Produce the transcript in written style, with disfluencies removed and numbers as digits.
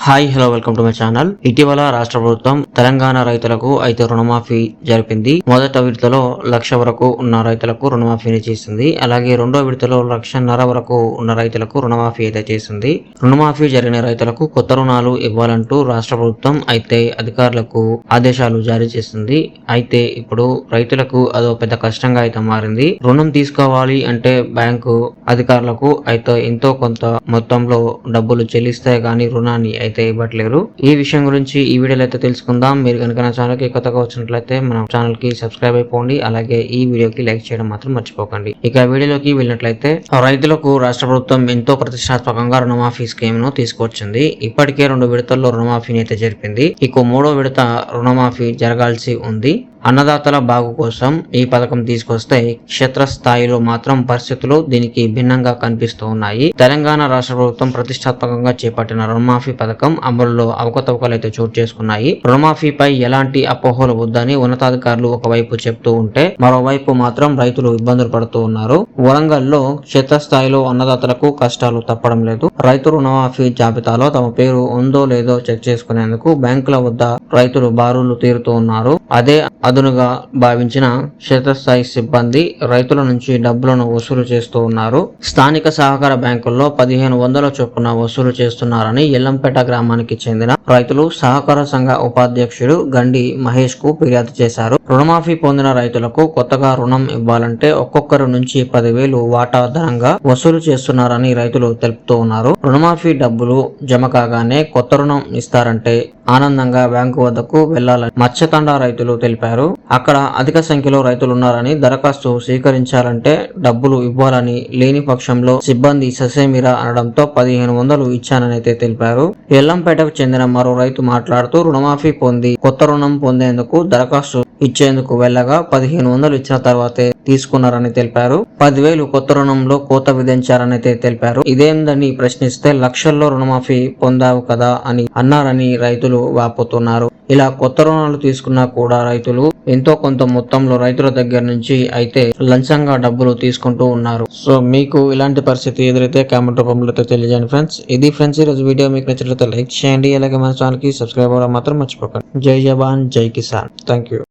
Hi hello welcome to my channel. ఇటీవల రాష్ట్ర ప్రభుత్వం తెలంగాణ రైతులకు అయితే రుణమాఫీ జరిపింది. మొదట విడతలో 1,00,000 వరకు ఉన్న రైతులకు రుణమాఫీని చేసింది. అలాగే రెండో విడతలో 1,50,000 వరకు ఉన్న రైతులకు రుణమాఫీ అయితే చేసింది. రుణమాఫీ జరిగిన రైతులకు కొత్త రుణాలు ఇవ్వాలంటూ రాష్ట్ర ప్రభుత్వం అయితే అధికారులకు ఆదేశాలు జారీ చేసింది. అయితే ఇప్పుడు రైతులకు అదో పెద్ద కష్టంగా అయితే మారింది. రుణం తీసుకోవాలి అంటే బ్యాంకు అధికారులకు అయితే ఎంతో కొంత మొత్తంలో డబ్బులు చెల్లిస్తే గానీ రుణాన్ని అయితే ఇవ్వట్లేరు. ఈ విషయం గురించి ఈ వీడియోలో అయితే తెలుసుకుందాం. మీరు కనుక నా ఛానల్ కి కొత్తగా వచ్చినట్లయితే మన ఛానల్ కి సబ్స్క్రైబ్ అయిపోండి. అలాగే ఈ వీడియోకి లైక్ చేయడం మాత్రం మర్చిపోకండి. ఇక వీడియోలోకి వెళ్ళినట్లయితే రైతులకు రాష్ట్ర ప్రభుత్వం ఎంతో ప్రతిష్టాత్మకంగా రుణమాఫీ స్కీమ్ ను తీసుకొచ్చింది. ఇప్పటికే 2 విడతల్లో రుణమాఫీని అయితే జరిపింది. ఇక 3వ విడత రుణమాఫీ జరగాల్సి ఉంది. అన్నదాతల బాగు కోసం ఈ పథకం తీసుకొస్తే క్షేత్రస్థాయిలో మాత్రం పరిస్థితులు దీనికి భిన్నంగా కనిపిస్తూ ఉన్నాయి. తెలంగాణ రాష్ట్ర ప్రభుత్వం ప్రతిష్టాత్మకంగా చేపట్టిన రుణమాఫీ పథకం అమలులో అవకతవకలైతే చోటు చేసుకున్నాయి. రుణమాఫీపై ఎలాంటి అపోహలు వద్దని ఉన్నతాధికారులు ఒకవైపు చెప్తూ ఉంటే మరోవైపు మాత్రం రైతులు ఇబ్బందులు పడుతూ ఉన్నారు. వరంగల్లో క్షేత్రస్థాయిలో అన్నదాతలకు కష్టాలు తప్పడం లేదు. రైతు రుణమాఫీ జాబితాలో తమ పేరు ఉందో లేదో చెక్ చేసుకునేందుకు బ్యాంకుల వద్ద రైతులు బారులు తీరుతూ ఉన్నారు. అదే అదునుగా భావించిన క్షేత్రస్థాయి సిబ్బంది రైతుల నుంచి డబ్బులను వసూలు చేస్తూ ఉన్నారు. స్థానిక సహకార బ్యాంకుల్లో 1,500 చొప్పున వసూలు చేస్తున్నారని ఎల్లంపేట గ్రామానికి చెందిన రైతులు సహకార సంఘ ఉపాధ్యక్షుడు గండి మహేష్ కు ఫిర్యాదు చేశారు. రుణమాఫీ పొందిన రైతులకు కొత్తగా రుణం ఇవ్వాలంటే ఒక్కొక్కరి నుంచి 10,000 వాటా ధనంగా వసూలు చేస్తున్నారని రైతులు తెలుపుతూ ఉన్నారు. రుణమాఫీ డబ్బులు జమ కాగానే కొత్త రుణం ఇస్తారంటే ఆనందంగా బ్యాంకు వద్దకు వెళ్లాలని మత్స్యతండా రైతులు తెలిపారు. అక్కడ అధిక సంఖ్యలో రైతులున్నారని దరఖాస్తు స్వీకరించాలంటే డబ్బులు ఇవ్వాలని, లేని పక్షంలో సిబ్బంది ససేమిరా అనడంతో 1,500 ఇచ్చానని అయితే తెలిపారు. ఎల్లంపేటకు చెందిన మరో రైతు మాట్లాడుతూ రుణమాఫీ పొంది కొత్త రుణం పొందేందుకు దరఖాస్తు ఇచ్చేందుకు వెళ్ళగా 1,500 ఇచ్చిన తర్వాతే తీసుకున్నారని తెలిపారు. 10,000 కొత్త రుణంలో కోత విధించారని అయితే తెలిపారు. ఇదేందని ప్రశ్నిస్తే లక్షల్లో రుణమాఫీ పొందావు కదా అని అన్నారని రైతులు వాపోతున్నారు. ఇలా కొత్త రుణాలు తీసుకున్నా కూడా రైతులు ఎంతో కొంత మొత్తంలో రైతుల దగ్గర నుంచి అయితే లంచంగా డబ్బులు తీసుకుంటూ ఉన్నారు. సో మీకు ఇలాంటి పరిస్థితి ఎదురైతే కామెంట్ రూపంలో తెలియజేయండి ఫ్రెండ్స్. ఇది ఫ్రెండ్స్ ఈ రోజు వీడియో మీకు నచ్చినట్లయితే లైక్ చేయండి. అలాగే మన ఛానల్ కి సబ్స్క్రైబ్ అవ్వడం మాత్రం మర్చిపోకండి. జై జవాన్ జై కిసాన్. Thank you.